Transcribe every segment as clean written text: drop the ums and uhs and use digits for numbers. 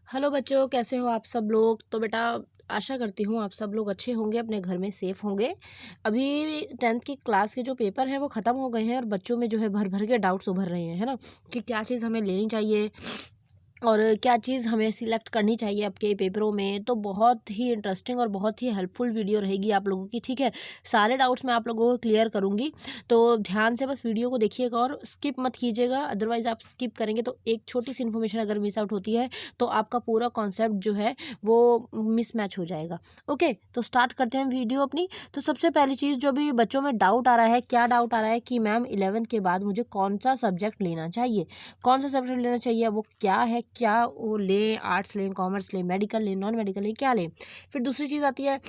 Hello बच्चों, कैसे हो आप सब लोग। तो बेटा, आशा करती हूँ आप सब लोग अच्छे होंगे, अपने घर में सेफ़ होंगे। अभी 10th की क्लास के जो पेपर हैं वो ख़त्म हो गए हैं और बच्चों में जो है भर भर के डाउट्स उभर रहे हैं, है ना, कि क्या चीज़ हमें लेनी चाहिए और क्या चीज़ हमें सिलेक्ट करनी चाहिए आपके पेपरों में। तो बहुत ही इंटरेस्टिंग और बहुत ही हेल्पफुल वीडियो रहेगी आप लोगों की, ठीक है। सारे डाउट्स मैं आप लोगों को क्लियर करूँगी, तो ध्यान से बस वीडियो को देखिएगा और स्किप मत कीजिएगा। अदरवाइज़ आप स्किप करेंगे तो एक छोटी सी इन्फॉर्मेशन अगर मिस आउट होती है तो आपका पूरा कॉन्सेप्ट जो है वो मिसमैच हो जाएगा। ओके, तो स्टार्ट करते हैं वीडियो अपनी। तो सबसे पहली चीज़ जो भी बच्चों में डाउट आ रहा है, क्या डाउट आ रहा है कि मैम 11th के बाद मुझे कौन सा सब्जेक्ट लेना चाहिए, कौन सा सब्जेक्ट लेना चाहिए, वो क्या है, क्या वो लें, आर्ट्स लें, कॉमर्स लें, मेडिकल लें, नॉन मेडिकल लें, क्या लें। फिर दूसरी चीज़ आती है,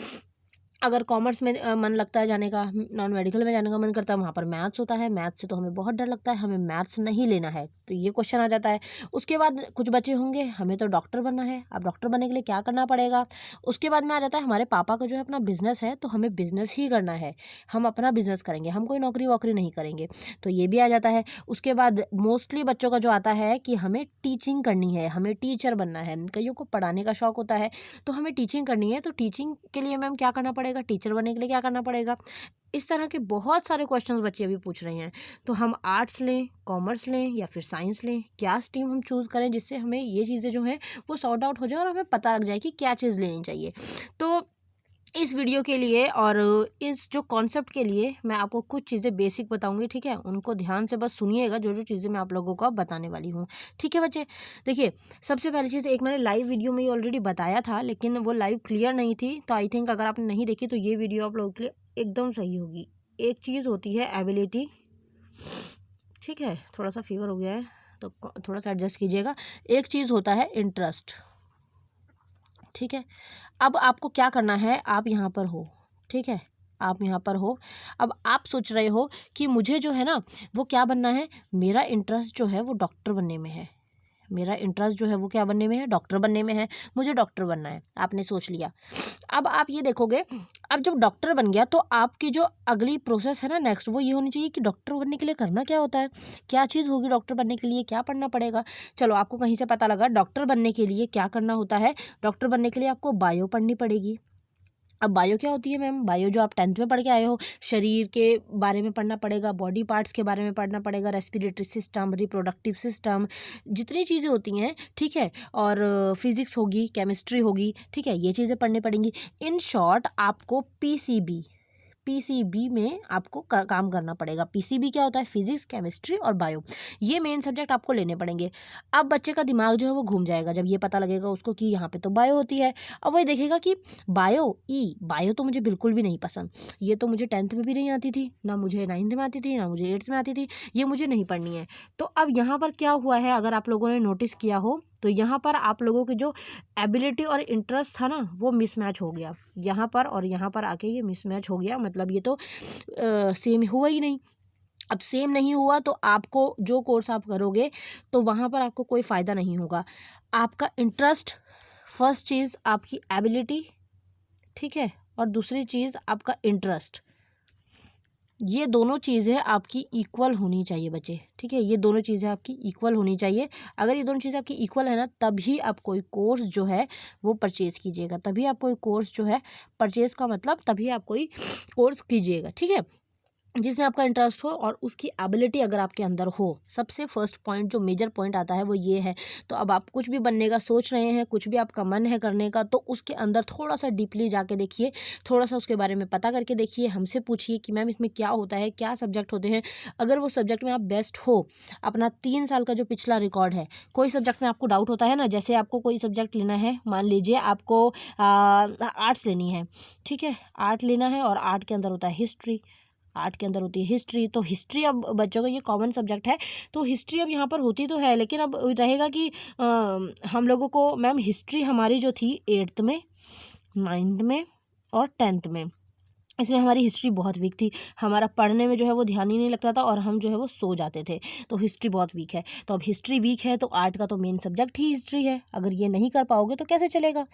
अगर कॉमर्स में मन लगता है जाने का, नॉन मेडिकल में जाने का मन करता है, वहाँ पर मैथ्स होता है, मैथ्स से तो हमें बहुत डर लगता है, हमें मैथ्स नहीं लेना है, तो ये क्वेश्चन आ जाता है। उसके बाद कुछ बच्चे होंगे, हमें तो डॉक्टर बनना है, अब डॉक्टर बनने के लिए क्या करना पड़ेगा। उसके बाद में आ जाता है, हमारे पापा का जो है अपना बिजनेस है, तो हमें बिजनेस ही करना है, हम अपना बिजनेस करेंगे, हम कोई नौकरी वोकरी नहीं करेंगे, तो ये भी आ जाता है। उसके बाद मोस्टली बच्चों का जो आता है कि हमें टीचिंग करनी है, हमें टीचर बनना है, कईयों को पढ़ाने का शौक होता है, तो हमें टीचिंग करनी है, तो टीचिंग के लिए मैम क्या करना पड़ेगा, टीचर बनने के लिए क्या करना पड़ेगा। इस तरह के बहुत सारे क्वेश्चंस बच्चे अभी पूछ रहे हैं। तो हम आर्ट्स लें, कॉमर्स लें या फिर साइंस लें, क्या स्ट्रीम हम चूज़ करें जिससे हमें ये चीज़ें जो हैं वो सॉर्ट आउट हो जाए और हमें पता लग जाए कि क्या चीज़ लेनी चाहिए। तो इस वीडियो के लिए और इस जो कॉन्सेप्ट के लिए मैं आपको कुछ चीज़ें बेसिक बताऊंगी, ठीक है। उनको ध्यान से बस सुनिएगा, जो जो चीज़ें मैं आप लोगों को अब बताने वाली हूँ, ठीक है बच्चे। देखिए, सबसे पहली चीज़, एक मैंने लाइव वीडियो में ऑलरेडी बताया था, लेकिन वो लाइव क्लियर नहीं थी, तो आई थिंक अगर आपने नहीं देखी तो ये वीडियो आप लोगों के लिए एकदम सही होगी। एक चीज़ होती है एबिलिटी, ठीक है, थोड़ा सा फीवर हो गया है तो थोड़ा सा एडजस्ट कीजिएगा। एक चीज़ होता है इंटरेस्ट, ठीक है। अब आपको क्या करना है, आप यहाँ पर हो, ठीक है, आप यहाँ पर हो। अब आप सोच रहे हो कि मुझे जो है ना वो क्या बनना है, मेरा इंटरेस्ट जो है वो डॉक्टर बनने में है, मेरा इंटरेस्ट जो है वो क्या बनने में है, डॉक्टर बनने में है, मुझे डॉक्टर बनना है, आपने सोच लिया। अब आप ये देखोगे, अब जब डॉक्टर बन गया तो आपकी जो अगली प्रोसेस है ना, नेक्स्ट, वो ये होनी चाहिए कि डॉक्टर बनने के लिए करना क्या होता है, क्या चीज़ होगी डॉक्टर बनने के लिए, क्या पढ़ना पड़ेगा। चलो, आपको कहीं से पता लगा डॉक्टर बनने के लिए क्या करना होता है। डॉक्टर बनने के लिए आपको बायो पढ़नी पड़ेगी। अब बायो क्या होती है मैम, बायो जो आप 10th में पढ़ के आए हो, शरीर के बारे में पढ़ना पड़ेगा, बॉडी पार्ट्स के बारे में पढ़ना पड़ेगा, रेस्पिरेटरी सिस्टम, रिप्रोडक्टिव सिस्टम, जितनी चीज़ें होती हैं, ठीक है। और फिजिक्स होगी, केमिस्ट्री होगी, ठीक है, ये चीज़ें पढ़नी पड़ेंगी। इन शॉर्ट आपको पीसीबी में आपको काम करना पड़ेगा। पीसीबी क्या होता है, फिजिक्स, केमिस्ट्री और बायो, ये मेन सब्जेक्ट आपको लेने पड़ेंगे। अब बच्चे का दिमाग जो है वो घूम जाएगा जब ये पता लगेगा उसको कि यहाँ पे तो बायो होती है। अब वही देखेगा कि बायो तो मुझे बिल्कुल भी नहीं पसंद, ये तो मुझे 10th में भी नहीं आती थी, ना मुझे 9th में आती थी, ना मुझे 8th में आती थी, ये मुझे नहीं पढ़नी है। तो अब यहाँ पर क्या हुआ है, अगर आप लोगों ने नोटिस किया हो, तो यहाँ पर आप लोगों की जो एबिलिटी और इंटरेस्ट था ना वो मिसमैच हो गया, यहाँ पर और यहाँ पर आके ये मिसमैच हो गया, मतलब ये तो सेम हुआ ही नहीं। अब सेम नहीं हुआ तो आपको जो कोर्स आप करोगे तो वहाँ पर आपको कोई फ़ायदा नहीं होगा। आपका इंटरेस्ट, फर्स्ट चीज़ आपकी एबिलिटी, ठीक है, और दूसरी चीज़ आपका इंटरेस्ट, ये दोनों चीज़ें आपकी इक्वल होनी चाहिए बच्चे, ठीक है, ये दोनों चीज़ें आपकी इक्वल होनी चाहिए। अगर ये दोनों चीज़ें आपकी इक्वल है ना, तभी आप कोई कोर्स जो है वो परचेज़ कीजिएगा, तभी आप कोई कोर्स जो है परचेज़ का मतलब तभी आप कोई कोर्स कीजिएगा, ठीक है, जिसमें आपका इंटरेस्ट हो और उसकी एबिलिटी अगर आपके अंदर हो। सबसे फर्स्ट पॉइंट जो मेजर पॉइंट आता है वो ये है। तो अब आप कुछ भी बनने का सोच रहे हैं, कुछ भी आपका मन है करने का, तो उसके अंदर थोड़ा सा डीपली जाके देखिए, थोड़ा सा उसके बारे में पता करके देखिए, हमसे पूछिए कि मैम इसमें क्या होता है, क्या सब्जेक्ट होते हैं। अगर वो सब्जेक्ट में आप बेस्ट हो, अपना 3 साल का जो पिछला रिकॉर्ड है, कोई सब्जेक्ट में आपको डाउट होता है ना, जैसे आपको कोई सब्जेक्ट लेना है, मान लीजिए आपको आर्ट्स लेनी है, ठीक है, आर्ट लेना है और आर्ट के अंदर होता है हिस्ट्री, आर्ट के अंदर होती है हिस्ट्री, तो हिस्ट्री अब बच्चों का ये कॉमन सब्जेक्ट है, तो हिस्ट्री अब यहाँ पर होती तो है, लेकिन अब रहेगा कि हम लोगों को मैम हिस्ट्री हमारी जो थी 8th में, 9th में और 10th में, इसमें हमारी हिस्ट्री बहुत वीक थी, हमारा पढ़ने में जो है वो ध्यान ही नहीं लगता था और हम जो है वो सो जाते थे, तो हिस्ट्री बहुत वीक है। तो अब हिस्ट्री वीक है तो आर्ट का तो मेन सब्जेक्ट ही हिस्ट्री है, अगर ये नहीं कर पाओगे तो कैसे चलेगा।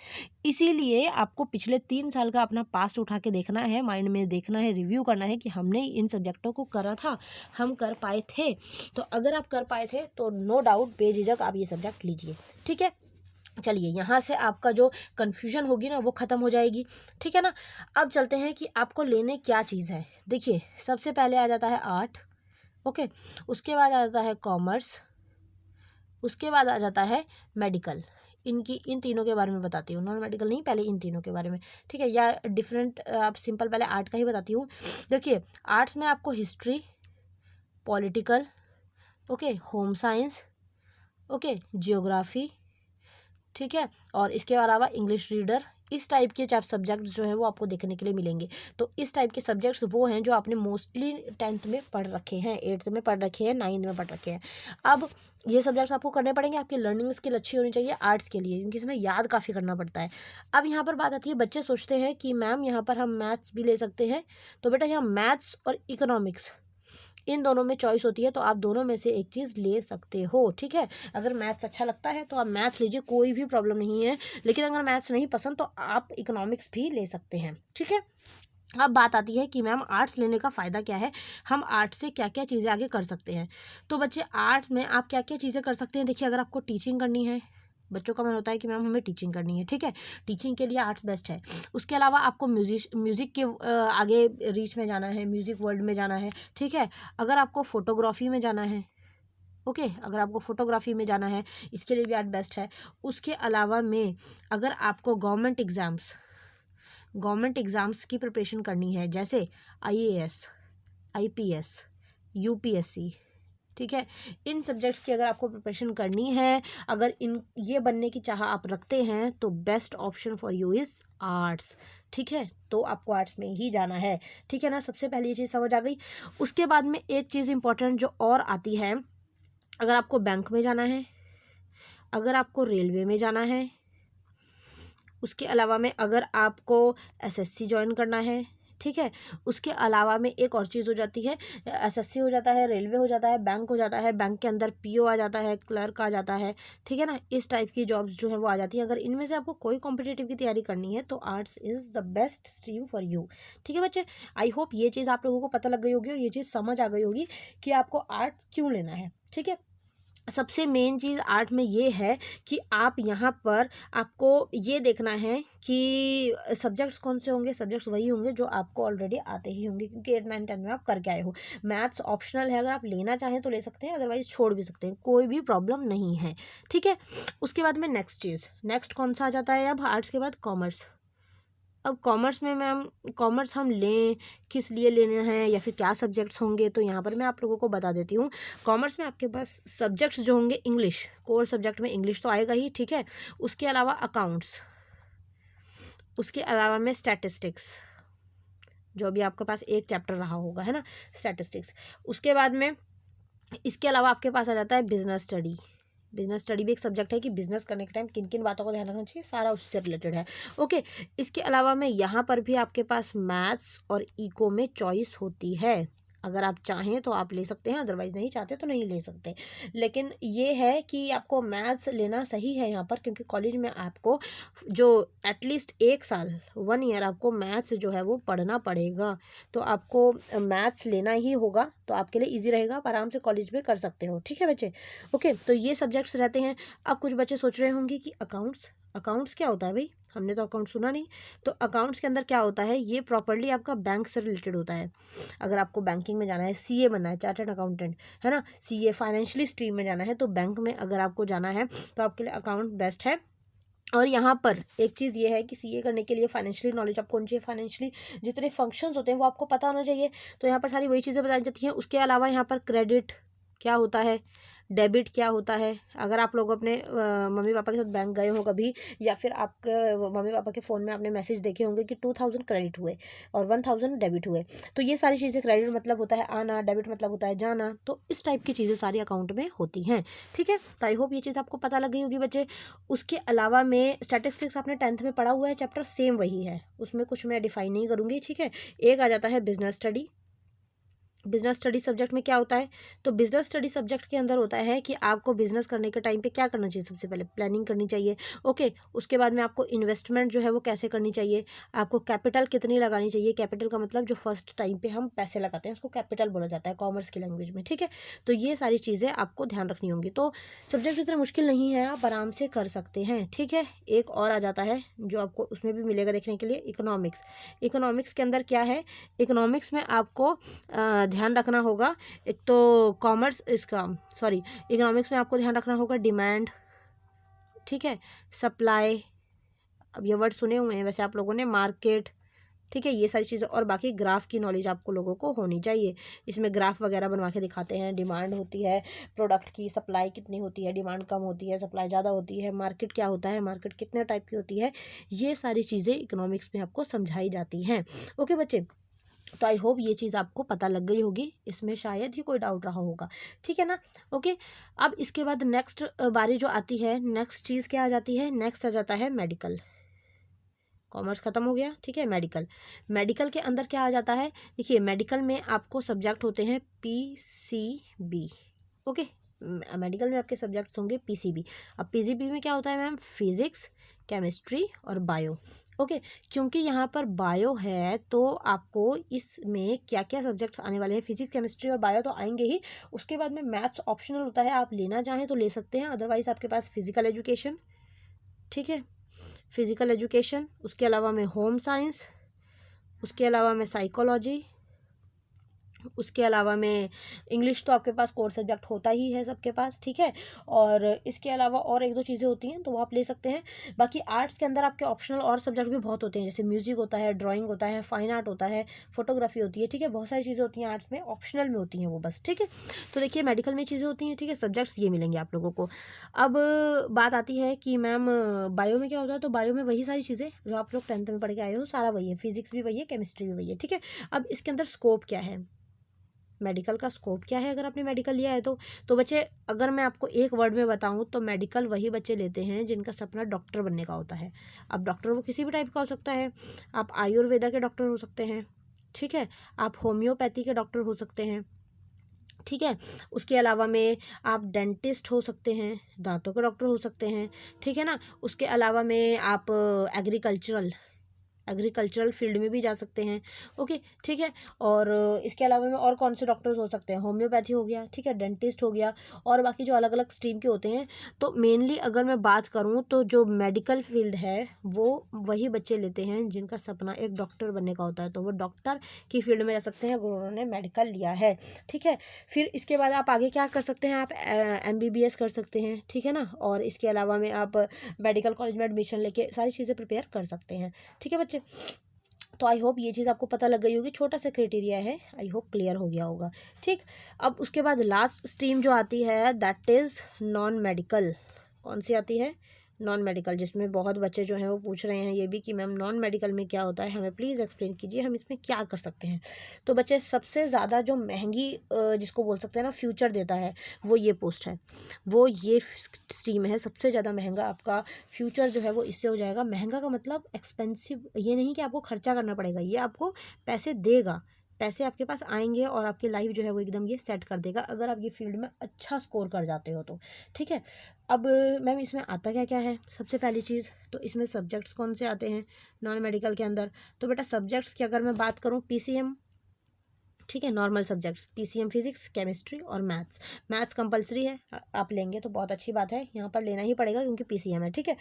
इसीलिए आपको पिछले 3 साल का अपना पास्ट उठा के देखना है, माइंड में देखना है, रिव्यू करना है कि हमने इन सब्जेक्टों को करा था, हम कर पाए थे। तो अगर आप कर पाए थे तो नो डाउट बेझिझक आप ये सब्जेक्ट लीजिए, ठीक है। चलिए यहाँ से आपका जो कन्फ्यूजन होगी ना वो ख़त्म हो जाएगी, ठीक है ना। अब चलते हैं कि आपको लेने क्या चीज़ है। देखिए सबसे पहले आ जाता है आर्ट, ओके, उसके बाद आ जाता है कॉमर्स, उसके बाद आ जाता है मेडिकल। इन तीनों के बारे में बताती हूँ, नॉन मेडिकल नहीं, पहले इन तीनों के बारे में, ठीक है, या डिफरेंट आप सिंपल पहले आर्ट का ही बताती हूँ। देखिए आर्ट्स में आपको history, political, okay, home science, okay, geography, ठीक है, और इसके अलावा इंग्लिश रीडर, इस टाइप के आप सब्जेक्ट्स जो है वो आपको देखने के लिए मिलेंगे। तो इस टाइप के सब्जेक्ट्स वो हैं जो आपने मोस्टली 10th में पढ़ रखे हैं, 8th में पढ़ रखे हैं, 9th में पढ़ रखे हैं। अब ये सब्जेक्ट्स आपको करने पड़ेंगे, आपकी लर्निंग स्किल अच्छी होनी चाहिए आर्ट्स के लिए, क्योंकि इसमें याद काफ़ी करना पड़ता है। अब यहाँ पर बात आती है, बच्चे सोचते हैं कि मैम यहाँ पर हम मैथ्स भी ले सकते हैं, तो बेटा यहाँ मैथ्स और इकोनॉमिक्स इन दोनों में चॉइस होती है, तो आप दोनों में से एक चीज़ ले सकते हो, ठीक है। अगर मैथ्स अच्छा लगता है तो आप मैथ्स लीजिए, कोई भी प्रॉब्लम नहीं है, लेकिन अगर मैथ्स नहीं पसंद तो आप इकोनॉमिक्स भी ले सकते हैं, ठीक है। अब बात आती है कि मैम आर्ट्स लेने का फ़ायदा क्या है, हम आर्ट्स से क्या क्या चीज़ें आगे कर सकते हैं। तो बच्चे आर्ट्स में आप क्या क्या चीज़ें कर सकते हैं। देखिए अगर आपको टीचिंग करनी है, बच्चों का मन होता है कि मैम हमें टीचिंग करनी है, ठीक है, टीचिंग के लिए आर्ट्स बेस्ट है। उसके अलावा आपको म्यूज़िक के आगे रीच में जाना है, म्यूज़िक वर्ल्ड में जाना है, ठीक है। अगर आपको फोटोग्राफी में जाना है, ओके, अगर आपको फोटोग्राफी में जाना है, इसके लिए भी आर्ट बेस्ट है। उसके अलावा में अगर आपको गवर्नमेंट एग्ज़ाम्स की प्रिपरेशन करनी है, जैसे IAS, IPS, UPSC, ठीक है, इन सब्जेक्ट्स की अगर आपको प्रिपरेशन करनी है, अगर इन ये बनने की चाह आप रखते हैं, तो best option for you is arts, ठीक है। तो आपको आर्ट्स में ही जाना है, ठीक है ना। सबसे पहले ये चीज़ समझ आ गई। उसके बाद में एक चीज़ इंपॉर्टेंट जो और आती है, अगर आपको बैंक में जाना है, अगर आपको रेलवे में जाना है, उसके अलावा में अगर आपको SSC ज्वाइन करना है, ठीक है, उसके अलावा में एक और चीज़ हो जाती है, SSC हो जाता है, रेलवे हो जाता है, बैंक हो जाता है, बैंक के अंदर PO आ जाता है, क्लर्क आ जाता है, ठीक है ना। इस टाइप की जॉब्स जो है वो आ जाती हैं। अगर इनमें से आपको कोई कॉम्पिटिटिव की तैयारी करनी है तो arts is the best stream for you, ठीक है बच्चे। आई होप ये चीज़ आप लोगों को पता लग गई होगी और ये चीज़ समझ आ गई होगी कि आपको आर्ट्स क्यों लेना है, ठीक है। सबसे मेन चीज़ आर्ट में ये है कि आप यहाँ पर आपको ये देखना है कि सब्जेक्ट्स कौन से होंगे। सब्जेक्ट्स वही होंगे जो आपको ऑलरेडी आते ही होंगे, क्योंकि 8, 9, 10 में आप करके आए हो। मैथ्स ऑप्शनल है, अगर आप लेना चाहें तो ले सकते हैं, अदरवाइज छोड़ भी सकते हैं, कोई भी प्रॉब्लम नहीं है, ठीक है। उसके बाद में नेक्स्ट कौन सा आ जाता है अब आर्ट्स के बाद, कॉमर्स। अब कॉमर्स में मैम कॉमर्स हम लें किस लिए लेना है या फिर क्या सब्जेक्ट्स होंगे, तो यहाँ पर मैं आप लोगों को बता देती हूँ। कॉमर्स में आपके पास सब्जेक्ट्स जो होंगे, इंग्लिश, कोर सब्जेक्ट में इंग्लिश तो आएगा ही, ठीक है। उसके अलावा अकाउंट्स, उसके अलावा में स्टैटिस्टिक्स, जो भी आपके पास एक चैप्टर रहा होगा, है ना, स्टैटिस्टिक्स। उसके बाद में इसके अलावा आपके पास आ जाता है बिजनेस स्टडी भी एक सब्जेक्ट है कि बिजनेस करने के टाइम किन किन बातों का ध्यान रखना चाहिए, सारा उससे रिलेटेड है, ओके। इसके अलावा में यहाँ पर भी आपके पास मैथ्स और इको में चॉइस होती है। अगर आप चाहें तो आप ले सकते हैं, अदरवाइज नहीं चाहते तो नहीं ले सकते। लेकिन ये है कि आपको मैथ्स लेना सही है यहाँ पर, क्योंकि कॉलेज में आपको जो एटलीस्ट 1 साल 1 ईयर आपको मैथ्स जो है वो पढ़ना पड़ेगा। तो आपको मैथ्स लेना ही होगा, तो आपके लिए ईजी रहेगा, आप आराम से कॉलेज में कर सकते हो, ठीक है बच्चे, ओके। तो ये सब्जेक्ट्स रहते हैं। अब कुछ बच्चे सोच रहे होंगे कि अकाउंट्स क्या होता है भाई, हमने तो अकाउंट सुना नहीं। तो अकाउंट्स के अंदर क्या होता है, ये प्रॉपर्ली आपका बैंक से रिलेटेड होता है। अगर आपको बैंकिंग में जाना है, CA बनना है, चार्टर्ड अकाउंटेंट, है ना, CA फाइनेंशियली स्ट्रीम में जाना है, तो बैंक में अगर आपको जाना है तो आपके लिए अकाउंट बेस्ट है। और यहाँ पर एक चीज़ ये है कि CA करने के लिए फाइनेंशियली नॉलेज आपको होनी चाहिए, फाइनेंशियली जितने फंक्शंस होते हैं वो आपको पता होना चाहिए। तो यहाँ पर सारी वही चीज़ें बताई जाती हैं। उसके अलावा यहाँ पर क्रेडिट क्या होता है, डेबिट क्या होता है। अगर आप लोग अपने मम्मी पापा के साथ बैंक गए हो कभी, या फिर आपके मम्मी पापा के फ़ोन में आपने मैसेज देखे होंगे कि 2000 क्रेडिट हुए और 1000 डेबिट हुए, तो ये सारी चीज़ें, क्रेडिट मतलब होता है आना, डेबिट मतलब होता है जाना, तो इस टाइप की चीज़ें सारी अकाउंट में होती हैं, ठीक है। तो आई होप ये चीज़ आपको पता लग गई होगी बच्चे। उसके अलावा में स्टैटिस्टिक्स आपने 10th में पढ़ा हुआ है, चैप्टर सेम वही है, उसमें कुछ मैं डिफाइन नहीं करूँगी, ठीक है। एक आ जाता है business study, business study subject में क्या होता है, तो बिजनेस स्टडी सब्जेक्ट के अंदर होता है कि आपको बिजनेस करने के टाइम पे क्या करना चाहिए। सबसे पहले प्लानिंग करनी चाहिए, ओके। उसके बाद में आपको इन्वेस्टमेंट जो है वो कैसे करनी चाहिए, आपको कैपिटल कितनी लगानी चाहिए। कैपिटल का मतलब जो फर्स्ट टाइम पे हम पैसे लगाते हैं उसको कैपिटल बोला जाता है कॉमर्स की लैंग्वेज में, ठीक है। तो ये सारी चीज़ें आपको ध्यान रखनी होंगी। तो सब्जेक्ट इतना मुश्किल नहीं है, आप आराम से कर सकते हैं, ठीक है। एक और आ जाता है जो आपको उसमें भी मिलेगा देखने के लिए, इकोनॉमिक्स। इकोनॉमिक्स के अंदर क्या है, इकोनॉमिक्स में आपको ध्यान रखना होगा। एक तो कॉमर्स इसका सॉरी इकोनॉमिक्स में आपको ध्यान रखना होगा डिमांड, ठीक है, सप्लाई, अब ये वर्ड सुने हुए हैं वैसे आप लोगों ने, मार्केट, ठीक है, ये सारी चीज़ें। और बाकी ग्राफ की नॉलेज आपको लोगों को होनी चाहिए। इसमें ग्राफ वगैरह बनवा के दिखाते हैं, डिमांड होती है प्रोडक्ट की, सप्लाई कितनी होती है, डिमांड कम होती है, सप्लाई ज़्यादा होती है, मार्केट क्या होता है, मार्केट कितने टाइप की होती है, ये सारी चीज़ें इकोनॉमिक्स में आपको समझाई जाती हैं, ओके बच्चे। तो आई होप ये चीज़ आपको पता लग गई होगी, इसमें शायद ही कोई डाउट रहा होगा, ठीक है ना, ओके। अब इसके बाद नेक्स्ट बारी जो आती है, नेक्स्ट चीज़ क्या आ जाती है, नेक्स्ट आ जाता है मेडिकल। कॉमर्स खत्म हो गया, ठीक है। मेडिकल, मेडिकल के अंदर क्या आ जाता है, देखिए मेडिकल में आपको सब्जेक्ट होते हैं पीसीबी, ओके। मेडिकल में आपके सब्जेक्ट्स होंगे पीसीबी। अब पीसीबी में क्या होता है मैम, फिजिक्स, केमिस्ट्री और बायो, ओके। क्योंकि यहाँ पर बायो है तो आपको इसमें क्या क्या सब्जेक्ट्स आने वाले हैं, फिजिक्स केमिस्ट्री और बायो तो आएंगे ही। उसके बाद में मैथ्स ऑप्शनल होता है, आप लेना चाहें तो ले सकते हैं, अदरवाइज आपके पास फिजिकल एजुकेशन, ठीक है, फिजिकल एजुकेशन, उसके अलावा में होम साइंस, उसके अलावा में साइकोलॉजी, उसके अलावा में इंग्लिश तो आपके पास कोर सब्जेक्ट होता ही है सबके पास, ठीक है। और इसके अलावा और एक दो चीज़ें होती हैं तो वो आप ले सकते हैं। बाकी आर्ट्स के अंदर आपके ऑप्शनल और सब्जेक्ट भी बहुत होते हैं, जैसे म्यूजिक होता है, ड्राइंग होता है, फाइन आर्ट होता है, फोटोग्राफी होती है, ठीक है। बहुत सारी चीज़ें होती हैं आर्ट्स में, ऑप्शनल में होती हैं वो बस, ठीक है। तो देखिए मेडिकल में चीज़ें होती हैं, ठीक है, सब्जेक्ट्स ये मिलेंगे आप लोगों को। अब बात आती है कि मैम बायो में क्या होता है, तो बायो में वही सारी चीज़ें जो आप लोग 10th में पढ़ के आए हो, सारा वही है, फिजिक्स भी वही है, केमिस्ट्री भी वही है, ठीक है। अब इसके अंदर स्कोप क्या है, मेडिकल का स्कोप क्या है, अगर आपने मेडिकल लिया है तो बच्चे अगर मैं आपको एक वर्ड में बताऊं तो मेडिकल वही बच्चे लेते हैं जिनका सपना डॉक्टर बनने का होता है। अब डॉक्टर वो किसी भी टाइप का हो सकता है, आप आयुर्वेदा के डॉक्टर हो सकते हैं, ठीक है, आप होम्योपैथी के डॉक्टर हो सकते हैं, ठीक है। उसके अलावा में आप डेंटिस्ट हो सकते हैं, दांतों के डॉक्टर हो सकते हैं, ठीक है ना। उसके अलावा में आप एग्रीकल्चरल फील्ड में भी जा सकते हैं, ओके, ठीक है। और इसके अलावा में और कौन से डॉक्टर्स हो सकते हैं, होम्योपैथी हो गया, ठीक है, डेंटिस्ट हो गया, और बाकी जो अलग अलग स्ट्रीम के होते हैं। तो मेनली अगर मैं बात करूं तो जो मेडिकल फील्ड है वो वही बच्चे लेते हैं जिनका सपना एक डॉक्टर बनने का होता है, तो वो डॉक्टर की फील्ड में जा सकते हैं अगर उन्होंने मेडिकल लिया है, ठीक है। फिर इसके बाद आप आगे क्या कर सकते हैं, आप MBBS कर सकते हैं, ठीक है ना। और इसके अलावा में आप मेडिकल कॉलेज में एडमिशन लेके सारी चीज़ें प्रिपेयर कर सकते हैं, ठीक है बच्चे। तो आई होप ये चीज़ आपको पता लग गई होगी, छोटा सा क्राइटेरिया है, आई होप क्लियर हो गया होगा, ठीक। अब उसके बाद लास्ट स्ट्रीम जो आती है दैट इज़ नॉन मेडिकल। कौन सी आती है, नॉन मेडिकल, जिसमें बहुत बच्चे जो हैं वो पूछ रहे हैं ये भी कि मैम नॉन मेडिकल में क्या होता है, हमें प्लीज़ एक्सप्लेन कीजिए, हम इसमें क्या कर सकते हैं। तो बच्चे सबसे ज़्यादा जो महंगी जिसको बोल सकते हैं ना फ्यूचर देता है वो ये पोस्ट है, वो ये स्ट्रीम है, सबसे ज़्यादा महंगा आपका फ्यूचर जो है वो इससे हो जाएगा। महंगा का मतलब एक्सपेंसिव ये नहीं कि आपको खर्चा करना पड़ेगा, ये आपको पैसे देगा, पैसे आपके पास आएंगे और आपकी लाइफ जो है वो एकदम ये सेट कर देगा अगर आप ये फील्ड में अच्छा स्कोर कर जाते हो तो, ठीक है। अब मैम इसमें आता क्या क्या है, सबसे पहली चीज़ तो इसमें सब्जेक्ट्स कौन से आते हैं नॉन मेडिकल के अंदर, तो बेटा सब्जेक्ट्स की अगर मैं बात करूँ PCM, ठीक है, normal subjects PCM, physics, chemistry और मैथ्स कंपलसरी है, आप लेंगे तो बहुत अच्छी बात है, यहाँ पर लेना ही पड़ेगा क्योंकि PCM है, ठीक है।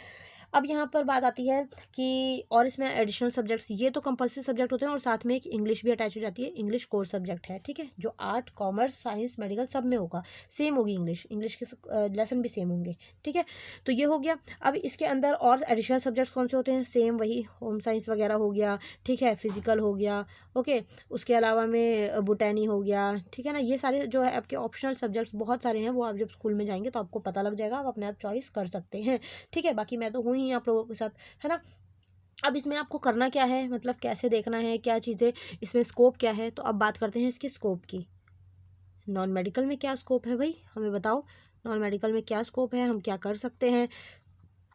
अब यहाँ पर बात आती है कि और इसमें एडिशनल सब्जेक्ट्स, ये तो कंपलसरी सब्जेक्ट होते हैं और साथ में एक इंग्लिश भी अटैच हो जाती है, इंग्लिश कोर सब्जेक्ट है, ठीक है, जो आर्ट, कॉमर्स, साइंस, मेडिकल सब में होगा, सेम होगी इंग्लिश के लेसन भी सेम होंगे, ठीक है। तो ये हो गया। अब इसके अंदर और एडिशनल सब्जेक्ट्स कौन से होते हैं, सेम वही होम साइंस वगैरह हो गया, ठीक है, फिजिकल हो गया, ओके। उसके अलावा में बोटैनी हो गया, ठीक है ना। ये सारे जो है आपके ऑप्शनल सब्जेक्ट्स बहुत सारे हैं, वो आप जब स्कूल में जाएंगे तो आपको पता लग जाएगा, आप अपने आप चॉइस कर सकते हैं, ठीक है। बाकी मैं तो हूँ ही आप लोगों के साथ, है ना। अब इसमें आपको करना क्या है, मतलब कैसे देखना है, क्या चीज़ें इसमें स्कोप क्या है, तो अब बात करते हैं इसकी स्कोप की। नॉन मेडिकल में क्या स्कोप है भाई, हमें बताओ, नॉन मेडिकल में क्या स्कोप है, हम क्या कर सकते हैं।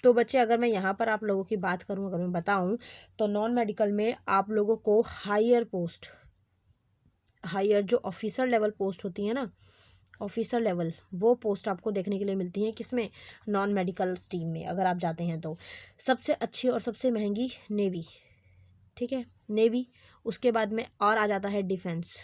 तो बच्चे अगर मैं यहाँ पर आप लोगों की बात करूँ, अगर मैं बताऊँ तो नॉन मेडिकल में आप लोगों को हायर जो ऑफिसर लेवल पोस्ट होती है ना, ऑफिसर लेवल, वो पोस्ट आपको देखने के लिए मिलती है किसमें, नॉन मेडिकल स्ट्रीम में अगर आप जाते हैं तो। सबसे अच्छी और सबसे महंगी नेवी, ठीक है, नेवी। उसके बाद में और आ जाता है डिफेंस।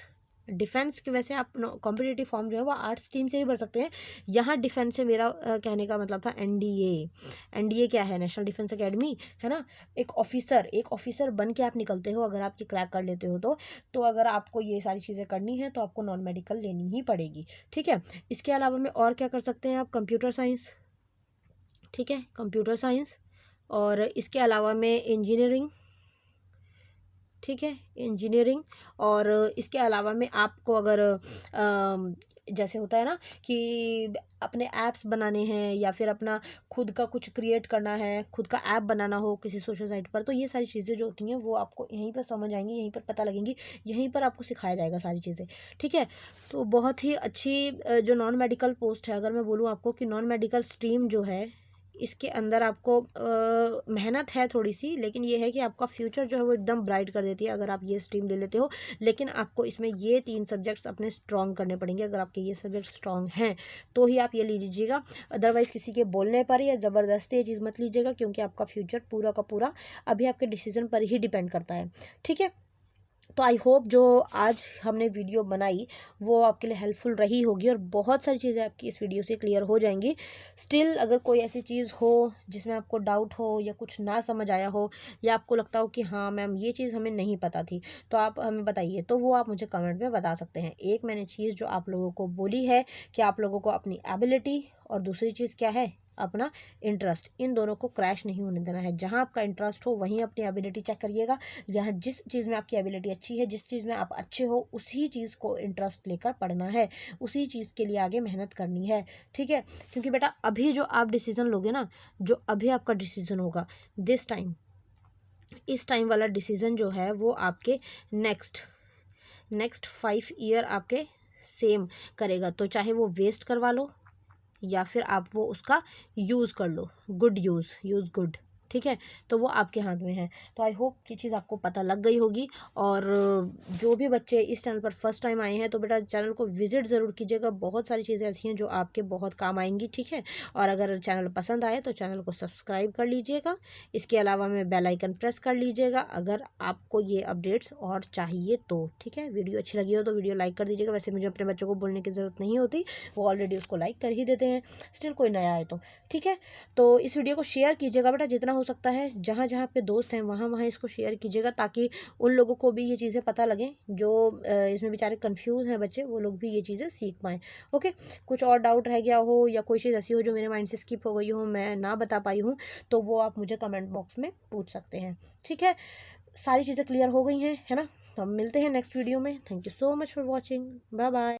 डिफेंस की वैसे आप कॉम्पिटिटिव फॉर्म जो है वो आर्ट्स स्ट्रीम से भी भर सकते हैं। यहाँ डिफेंस से मेरा कहने का मतलब था एनडीए। एनडीए क्या है, नेशनल डिफेंस एकेडमी, है ना। एक ऑफिसर बन के आप निकलते हो अगर आप ये क्रैक कर लेते हो तो अगर आपको ये सारी चीज़ें करनी है तो आपको नॉन मेडिकल लेनी ही पड़ेगी, ठीक है। इसके अलावा में और क्या कर सकते हैं आप, कंप्यूटर साइंस, ठीक है, कंप्यूटर साइंस। और इसके अलावा में इंजीनियरिंग, ठीक है, इंजीनियरिंग। और इसके अलावा में आपको अगर जैसे होता है ना कि अपने ऐप्स बनाने हैं या फिर अपना खुद का कुछ क्रिएट करना है, खुद का ऐप बनाना हो किसी सोशल साइट पर, तो ये सारी चीज़ें जो होती हैं वो आपको यहीं पर समझ आएंगी, यहीं पर पता लगेंगी, यहीं पर आपको सिखाया जाएगा सारी चीज़ें, ठीक है। तो बहुत ही अच्छी जो नॉन मेडिकल पोस्ट है, अगर मैं बोलूँ आपको कि नॉन मेडिकल स्ट्रीम जो है इसके अंदर आपको मेहनत है थोड़ी सी, लेकिन ये है कि आपका फ्यूचर जो है वो एकदम ब्राइट कर देती है अगर आप ये स्ट्रीम ले लेते हो। लेकिन आपको इसमें ये 3 सब्जेक्ट्स अपने स्ट्रॉन्ग करने पड़ेंगे। अगर आपके ये सब्जेक्ट स्ट्रॉन्ग हैं तो ही आप ये ले लीजिएगा, अदरवाइज़ किसी के बोलने पर या ज़बरदस्ती ये चीज़ मत लीजिएगा, क्योंकि आपका फ्यूचर पूरा का पूरा अभी आपके डिसीजन पर ही डिपेंड करता है, ठीक है। तो आई होप जो आज हमने वीडियो बनाई वो आपके लिए हेल्पफुल रही होगी और बहुत सारी चीज़ें आपकी इस वीडियो से क्लियर हो जाएंगी। स्टिल अगर कोई ऐसी चीज़ हो जिसमें आपको डाउट हो या कुछ ना समझ आया हो या आपको लगता हो कि हाँ मैम ये चीज़ हमें नहीं पता थी, तो आप हमें बताइए, तो वो आप मुझे कमेंट में बता सकते हैं। एक मैंने चीज़ जो आप लोगों को बोली है कि आप लोगों को अपनी एबिलिटी और दूसरी चीज़ क्या है, अपना इंटरेस्ट, इन दोनों को क्रैश नहीं होने देना है। जहाँ आपका इंटरेस्ट हो वहीं अपनी एबिलिटी चेक करिएगा। यहाँ जिस चीज़ में आपकी एबिलिटी अच्छी है, जिस चीज़ में आप अच्छे हो, उसी चीज़ को इंटरेस्ट लेकर पढ़ना है, उसी चीज़ के लिए आगे मेहनत करनी है, ठीक है। क्योंकि बेटा अभी जो आप डिसीज़न लोगे ना, जो अभी आपका डिसीज़न होगा दिस टाइम, इस टाइम वाला डिसीज़न जो है वो आपके नेक्स्ट 5 ईयर आपके सेम करेगा। तो चाहे वो वेस्ट करवा लो या फिर आप वो उसका यूज़ कर लो, गुड यूज़ गुड, ठीक है। तो वो आपके हाथ में है। तो आई होप ये चीज़ आपको पता लग गई होगी। और जो भी बच्चे इस चैनल पर फर्स्ट टाइम आए हैं तो बेटा चैनल को विजिट ज़रूर कीजिएगा, बहुत सारी चीज़ें ऐसी हैं जो आपके बहुत काम आएंगी, ठीक है। और अगर चैनल पसंद आए तो चैनल को सब्सक्राइब कर लीजिएगा। इसके अलावा में बेल आइकन प्रेस कर लीजिएगा अगर आपको ये अपडेट्स और चाहिए तो, ठीक है। वीडियो अच्छी लगी हो तो वीडियो लाइक कर दीजिएगा। वैसे मुझे अपने बच्चों को बोलने की ज़रूरत नहीं होती, वो ऑलरेडी उसको लाइक कर ही देते हैं। स्टिल कोई नया है तो ठीक है। तो इस वीडियो को शेयर कीजिएगा बेटा जितना हो सकता है, जहाँ जहाँ आपके दोस्त हैं वहाँ वहाँ इसको शेयर कीजिएगा, ताकि उन लोगों को भी ये चीज़ें पता लगें जो इसमें बेचारे कंफ्यूज हैं बच्चे, वो लोग भी ये चीज़ें सीख पाएँ। ओके, कुछ और डाउट रह गया हो या कोई चीज़ ऐसी हो जो मेरे माइंड से स्किप हो गई हो, मैं ना बता पाई हूँ, तो वो आप मुझे कमेंट बॉक्स में पूछ सकते हैं, ठीक है। सारी चीज़ें क्लियर हो गई हैं, है ना। तो हम मिलते हैं नेक्स्ट वीडियो में। Thank you so much for watching, bye bye.